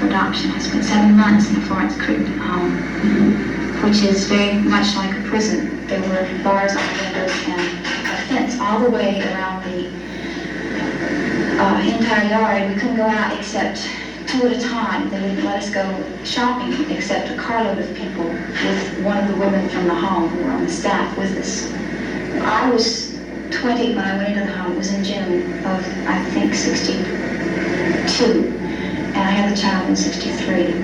for adoption. I spent 7 months in a Florence Cruton home, which is very much like a prison. There were bars on the windows and a fence all the way around the entire yard. We couldn't go out except 2 at a time. They wouldn't let us go shopping except a carload of people with one of the women from the home who were on the staff with us. I was 20 when I went into the home. It was in June of, I think, 62. And I had the child in 63.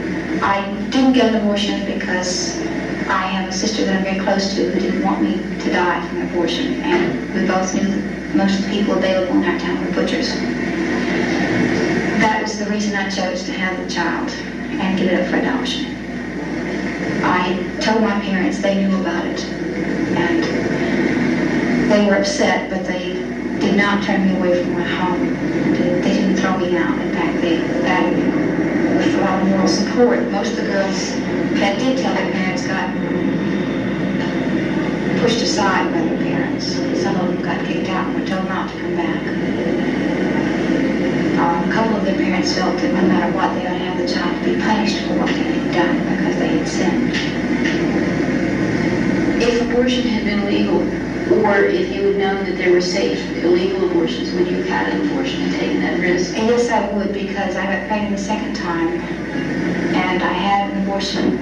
I didn't get an abortion because I have a sister that I'm very close to who didn't want me to die from abortion. And we both knew that most of the people available in our town were butchers. That was the reason I chose to have the child and give it up for adoption. I told my parents, they knew about it. And they were upset, but they did not turn me away from my home. They didn't throw me out. In fact, they backed me with a lot of moral support. Most of the girls that did tell their parents got pushed aside by their parents. Some of them got kicked out and were told not to come back. A couple of their parents felt that no matter what, they ought to have the child to be punished for what they had done because they had sinned. If abortion had been legal, or if you had known that there were safe illegal abortions, would you have had an abortion and taken that risk? And yes, I would, because I got pregnant the second time, and I had an abortion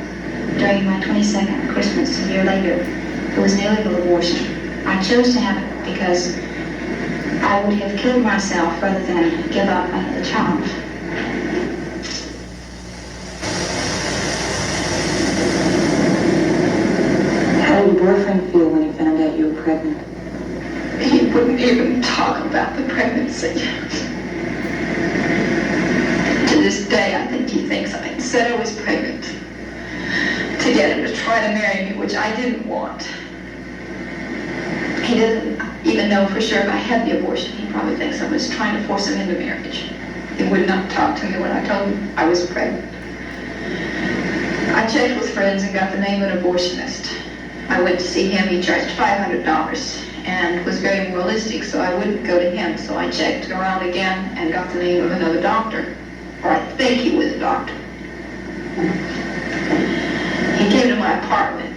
during my 22nd Christmas a year later. It was an illegal abortion. I chose to have it because I would have killed myself rather than give up another child. How did your boyfriend feel when he found out you were pregnant? He wouldn't even talk about the pregnancy. To this day, I think he thinks I said I was pregnant to get him to try to marry me, which I didn't want. He doesn't even know for sure if I had the abortion. He probably thinks I was trying to force him into marriage. He would not talk to me when I told him I was pregnant. I checked with friends and got the name of an abortionist. I went to see him. He charged $500 and was very moralistic, so I wouldn't go to him. So I checked around again and got the name of another doctor, or I think he was a doctor. He came to my apartment.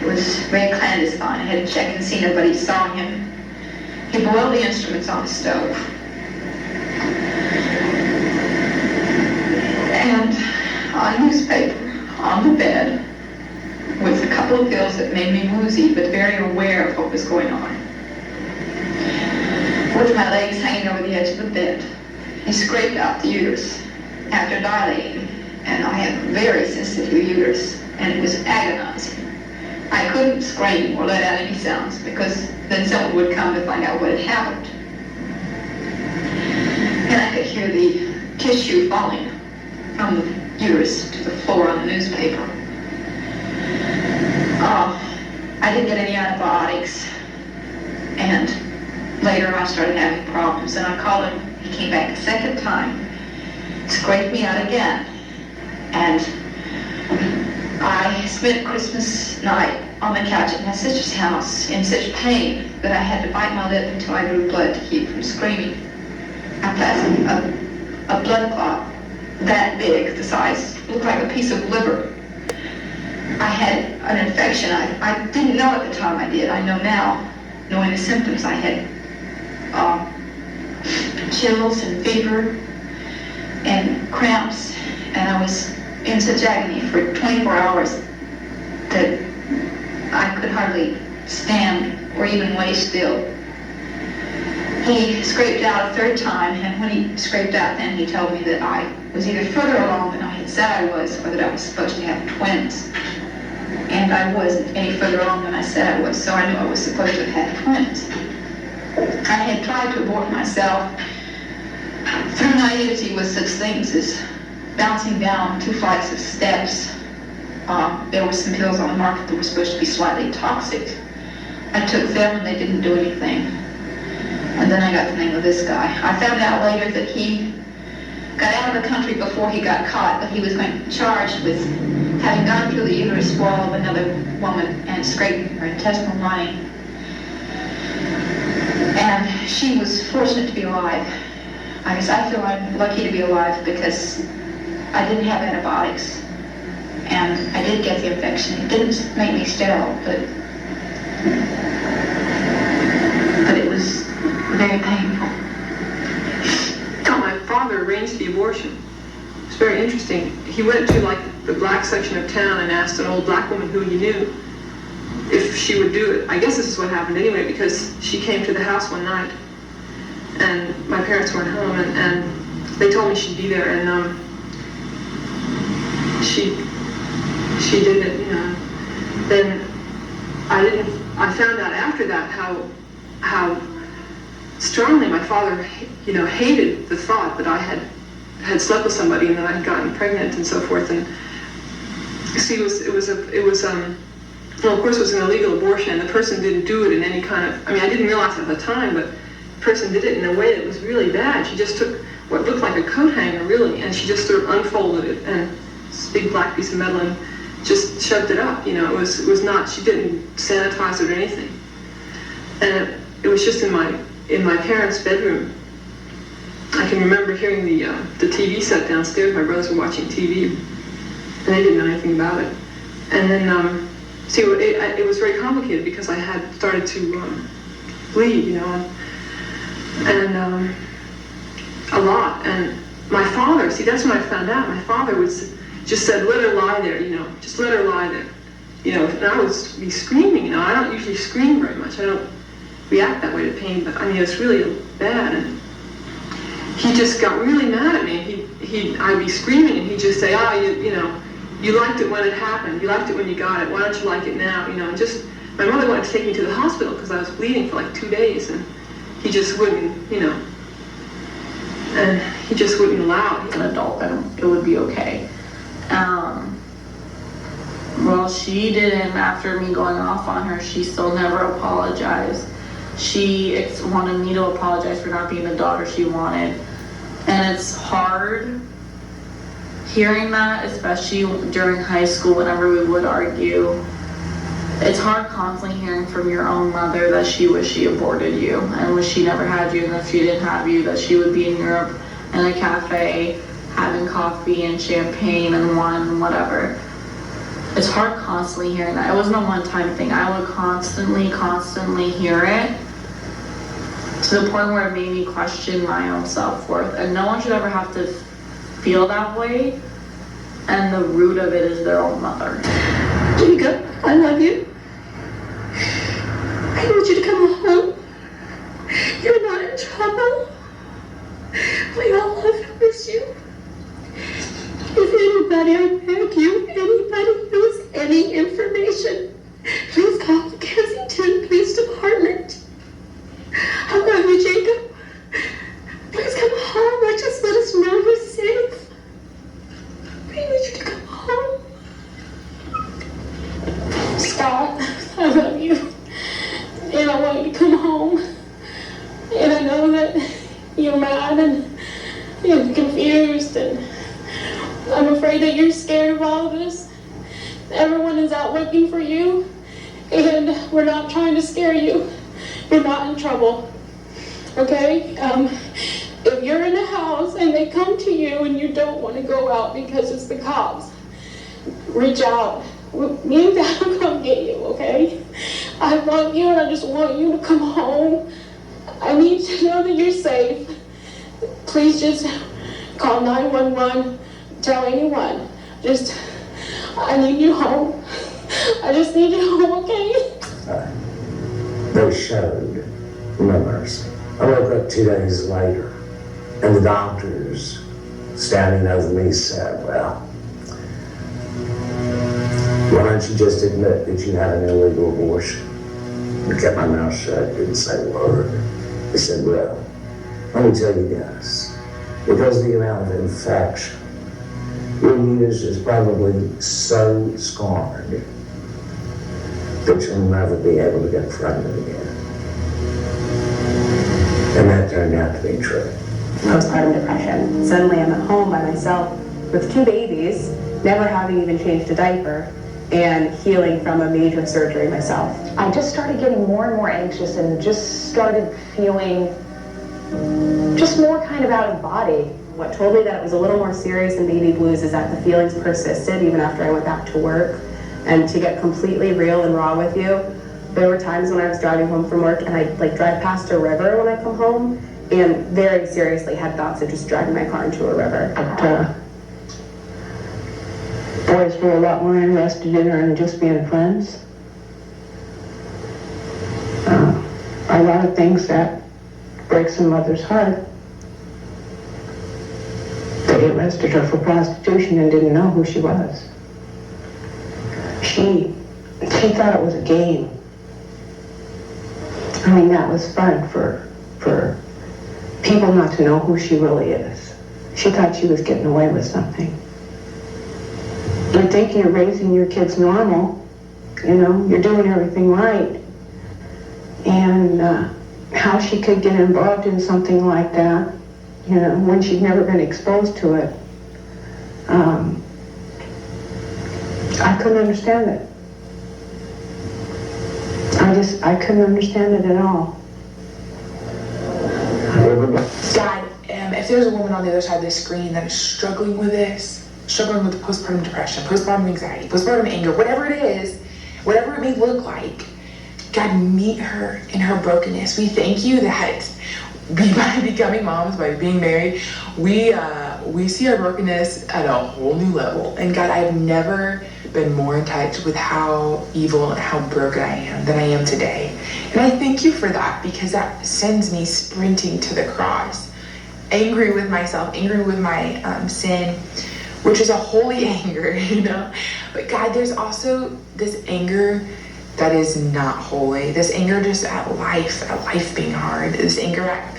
It was very clandestine. I had to check and see nobody saw him. He boiled the instruments on the stove. And on a newspaper, on the bed, with a couple of pills that made me woozy, but very aware of what was going on. With my legs hanging over the edge of the bed, he scraped out the uterus after dilating, and I have a very sensitive uterus, and it was agonizing. I couldn't scream or let out any sounds because then someone would come to find out what had happened. And I could hear the tissue falling from the uterus to the floor on the newspaper. I didn't get any antibiotics, and later I started having problems, and I called him. He came back a second time, scraped me out again, and I spent Christmas night on the couch at my sister's house in such pain that I had to bite my lip until I drew blood to keep from screaming. I passed a blood clot that big, the size, looked like a piece of liver. I had an infection. I didn't know at the time I did. I know now, knowing the symptoms. I had chills and fever and cramps, and I was in such agony for 24 hours that I could hardly stand or even lay still. He scraped out a third time, and when he scraped out then, he told me that I was either further along than I had said I was, or that I was supposed to have twins. And I wasn't any further along than I said I was, so I knew I was supposed to have had twins. I had tried to abort myself through naivety with such things as bouncing down 2 flights of steps. There were some pills on the market that were supposed to be slightly toxic. I took them and they didn't do anything. And then I got the name of this guy. I found out later that he got out of the country before he got caught, but he was going to be charged with having gone through the uterus wall of another woman and scraped her intestinal lining. And she was fortunate to be alive. I feel I'm lucky to be alive because I didn't have antibiotics, and I did get the infection. It didn't make me sterile, but it was very painful. My father arranged the abortion. It's very interesting. He went to like the black section of town and asked an old black woman who he knew if she would do it. I guess this is what happened anyway, because she came to the house one night and my parents weren't home, and they told me she'd be there, and she did it, you know. Then I found out after that how strongly my father, you know, hated the thought that I had slept with somebody and that I had gotten pregnant and so forth. And see, well, of course it was an illegal abortion, and the person didn't do it in any kind of, I mean, I didn't realize at the time, but the person did it in a way that was really bad. She just took what looked like a coat hanger, really, and she just sort of unfolded it, and this big black piece of metal, and just shoved it up, you know. It was not, she didn't sanitize it or anything. And it was just in my parents' bedroom. I can remember hearing the TV set downstairs. My brothers were watching TV, and they didn't know anything about it. And then, see, it was very complicated because I had started to bleed, you know, and a lot. And my father, see, that's when I found out. My father just said, let her lie there, you know, just let her lie there. You know, and I would be screaming, you know. I don't usually scream very much. I don't react that way to pain, but I mean, it's really bad. And he just got really mad at me. I'd be screaming, and he'd just say, you know, you liked it when it happened. You liked it when you got it. Why don't you like it now? You know, and just, my mother wanted to take me to the hospital because I was bleeding for like 2 days, and he just wouldn't, you know, and he just wouldn't allow it. An adult, and it would be okay. Well, she didn't, after me going off on her, she still never apologized. She wanted me to apologize for not being the daughter she wanted. And it's hard hearing that, especially during high school whenever we would argue. It's hard constantly hearing from your own mother that she wished she aborted you and wish she never had you, and if she didn't have you, that she would be in Europe in a cafe having coffee and champagne and wine and whatever. It's hard constantly hearing that. It wasn't a one-time thing. I would constantly hear it, to the point where it made me question my own self-worth. And no one should ever have to feel that way, and the root of it is their own mother. Jacob, I love you. I want you to come home. You're not in trouble. We all love and miss you. If anybody, I beg you, anybody knows any information, please call the Kensington Police Department. I love you, Jacob. Please come home. Just let us know you're safe. We need you to come home. Scott, I love you, and I want you to come home. And I know that you're mad and you're confused, and I'm afraid that you're scared of all of this. Everyone is out looking for you, and we're not trying to scare you. You're not in trouble, okay? If you're in a house and they come to you and you don't want to go out because it's the cops, reach out. Me and Dad will come get you, okay? I love you, and I just want you to come home. I need to know that you're safe. Please just call 911. Tell anyone. I need you home. I just need you home, okay? They showed no mercy. I woke up 2 days later, and the doctors standing over me said, well, why don't you just admit that you had an illegal abortion? I kept my mouth shut, didn't say a word. They said, well, let me tell you this. Because of the amount of infection, your uterus is probably so scarred that you'll never be able to get pregnant again. And that turned out to be true. Postpartum depression. Suddenly I'm at home by myself with 2 babies, never having even changed a diaper, and healing from a major surgery myself. I just started getting more and more anxious and just started feeling just more kind of out of body. what told me that it was a little more serious than baby blues is that the feelings persisted even after I went back to work. And to get completely real and raw with you, there were times when I was driving home from work and I'd like drive past a river when I come home and very seriously had thoughts of just driving my car into a river. Boys were a lot more interested in her than just being friends. A lot of things that breaks a mother's heart. They arrested her for prostitution and didn't know who she was. She thought it was a game. I mean, that was fun for people not to know who she really is. She thought she was getting away with something. You think you're raising your kids normal, you know, you're doing everything right. And how she could get involved in something like that, you know, when she'd never been exposed to it, I couldn't understand it. I couldn't understand it at all. God, if there's a woman on the other side of the screen that is struggling with this, struggling with postpartum depression, postpartum anxiety, postpartum anger, whatever it is, whatever it may look like, God, meet her in her brokenness. We thank you that by becoming moms, by being married, we see our brokenness at a whole new level. And God, I've never been more in touch with how evil and how broken I am than I am today. And I thank you for that, because that sends me sprinting to the cross, angry with myself, angry with my sin, which is a holy anger, you know. But God, there's also this anger that is not holy, this anger just at life being hard, this anger at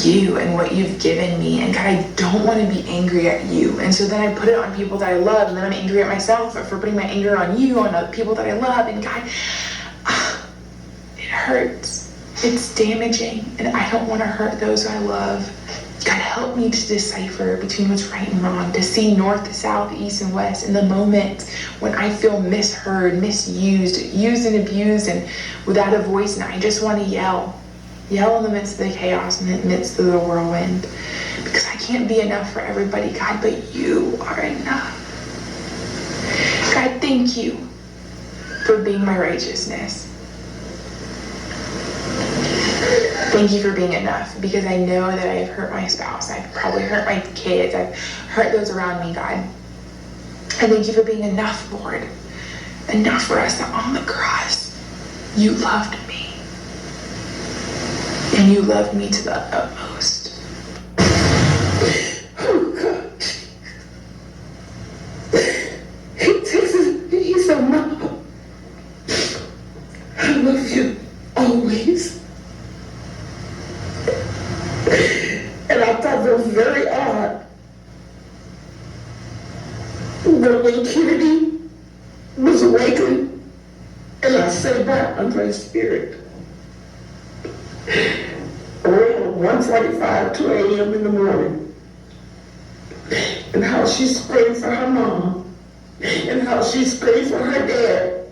you and what you've given me. And God, I don't want to be angry at you. And so then I put it on people that I love, and then I'm angry at myself for putting my anger on you, on other people that I love. And God, it hurts. It's damaging. And I don't want to hurt those I love. God, help me to decipher between what's right and wrong, to see north to south, east and west in the moment when I feel misheard, misused, used and abused, and without a voice, and I just want to yell in the midst of the chaos, in the midst of the whirlwind, because I can't be enough for everybody, God, but you are enough. God, thank you for being my righteousness. Thank you for being enough, because I know that I've hurt my spouse. I've probably hurt my kids. I've hurt those around me, God. And thank you for being enough, Lord. Enough for us that on the cross, you loved me. And you loved me to the utmost. Oh, God. He said, Mama, I love you always. And I thought that was very odd. But when Kennedy was awakened, and I sat back under his spirit, around 1:45, 2 a.m. in the morning, and how she screamed for her mom, and how she screamed for her dad.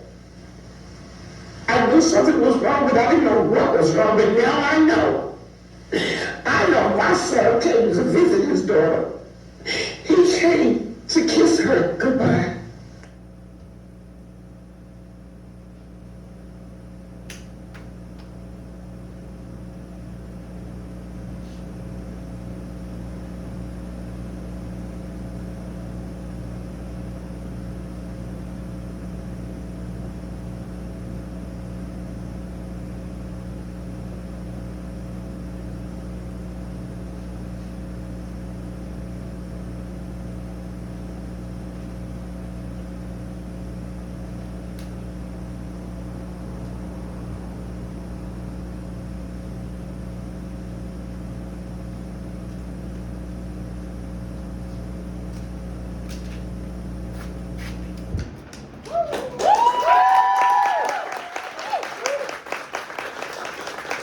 I knew something was wrong, but I didn't know what was wrong, but now I know. I know my son came to visit his daughter.